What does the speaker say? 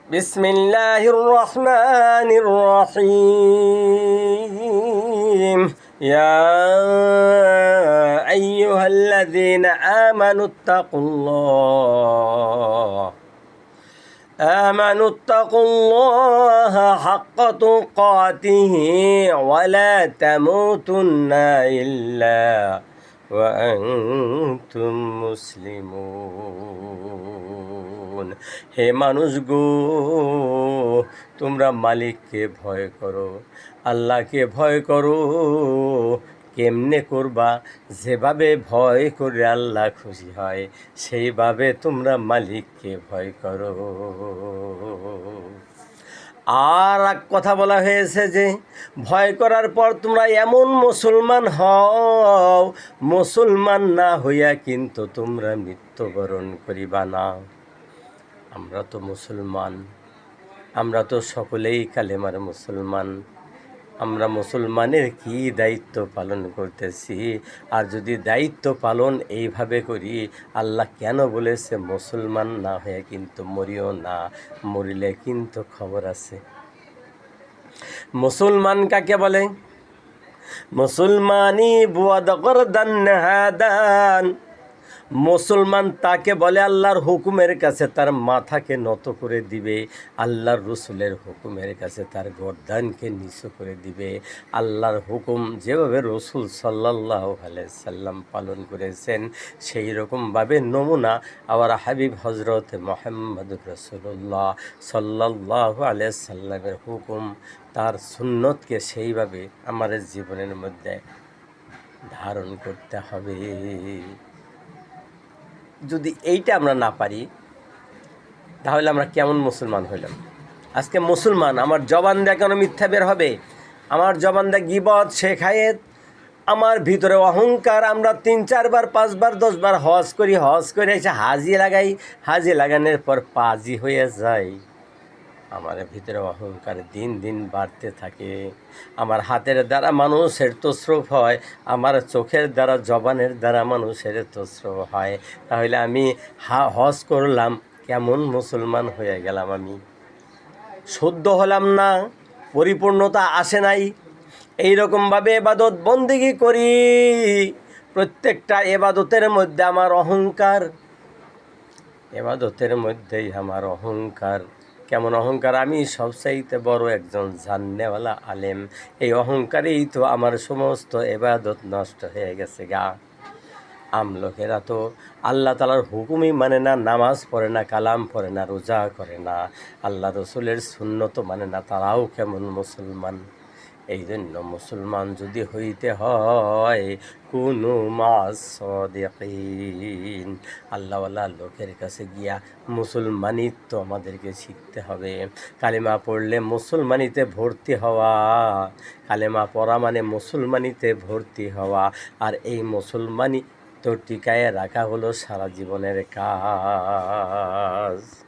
بسم الله الرحمن الرحيم يا أيها الذين آمنوا اتقوا الله حق تقاته ولا تموتن إلا وأنتم মুসলিমুন। হে মানুষ গো, তোমরা মালিককে ভয় করো, আল্লাহকে ভয় করো। কেমনে করবা? যেভাবে ভয় করে আল্লাহ খুশি হয় সেইভাবে তোমরা মালিককে ভয় করো। আর এক কথা বলা হয়েছে যে ভয় করার পর তোমরা এমন মুসলমান হও, মুসলমান না হইয়া কিন্তু তোমরা মৃত্যুবরণ করিবা না। আমরা তো মুসলমান, আমরা তো সকলেই কালেমার মুসলমান। আমরা মুসলমানের কি দায়িত্ব পালন করতেছি? আর যদি দায়িত্ব পালন এইভাবে করি, আল্লাহ কেন বলেছে মুসলমান না হয়ে কিন্তু মরিও না? মরিলে কিন্তু খবর আছে। মুসলমান কাকে বলে? মুসলমানি বুয়াদ করদান হাদান। মুসলমান তাকে বলে আল্লাহর হুকুমের কাছে তার মাথাকে নত করে দিবে, আল্লাহর রসুলের হুকুমের কাছে তার গর্দানকে নিচু করে দিবে। আল্লাহর হুকুম যেভাবে রসুল সাল্লাল্লাহু আলাইহি সাল্লাম পালন করেছেন সেই রকমভাবে নমুনা আবার হাবিব হজরত মুহাম্মদুর রাসূলুল্লাহ সাল্লাল্লাহু আলাইহি সাল্লামের হুকুম, তার সুন্নতকে সেইভাবে আমাদের জীবনের মধ্যে ধারণ করতে হবে। যদি এইটা আমরা না পারি তাহলে আমরা কেমন মুসলমান হইলাম? আজকে মুসলমান, আমার জবান দিয়ে কেন মিথ্যা বের হবে? আমার জবান দিয়ে গীবত, শেখায়েত, আমার ভিতরে অহংকার। আমরা 3-4 বার 5 বার 10 বার হজ করি, হজ করে এসে হাজি লাগাই, হাজি লাগানোর পর পাজি হয়ে যায়। আমার ভিতরে অহংকার দিন দিন বাড়তে থাকে। আমার হাতের দ্বারা মানুষের তসরুফ হয়, আমার চোখের দ্বারা, জবানের দ্বারা মানুষের তসরুফ হয়। তাহলে আমি হজ করলাম, কেমন মুসলমান হয়ে গেলাম? আমি শুদ্ধ হলাম না, পরিপূর্ণতা আসে নাই। এইরকমভাবে এবাদত বন্দেগী করি, প্রত্যেকটা এবাদতের মধ্যে আমার অহংকার, এবাদতের মধ্যেই আমার অহংকার। কেমন অহংকার? আমি সবচাইতে বড় একজন জাননেওয়ালা আলেম। এই অহংকারেই তো আমার সমস্ত এবাদত নষ্ট হয়ে গেছে গা। আমলোকেরা তো আল্লাহ তাআলার হুকুমই মানে না, নামাজ পড়ে না, কালাম পড়ে না, রোজা করে না, আল্লাহ রসুলের সুন্নত মানে না। তারাও কেমন মুসলমান? এই জন্য মুসলমান যদি হইতে হয় কুনু মাস সাদিকিন, আল্লাহওয়ালা লোকের কাছে গিয়া মুসলমানিত্ব আমাদেরকে শিখতে হবে। কালেমা পড়লে মুসলমানিতে ভর্তি হওয়া, কালেমা পড়া মানে মুসলমানিতে ভর্তি হওয়া। আর এই মুসলমানি তো টিকায় রাখা হলো সারা জীবনের কাজ।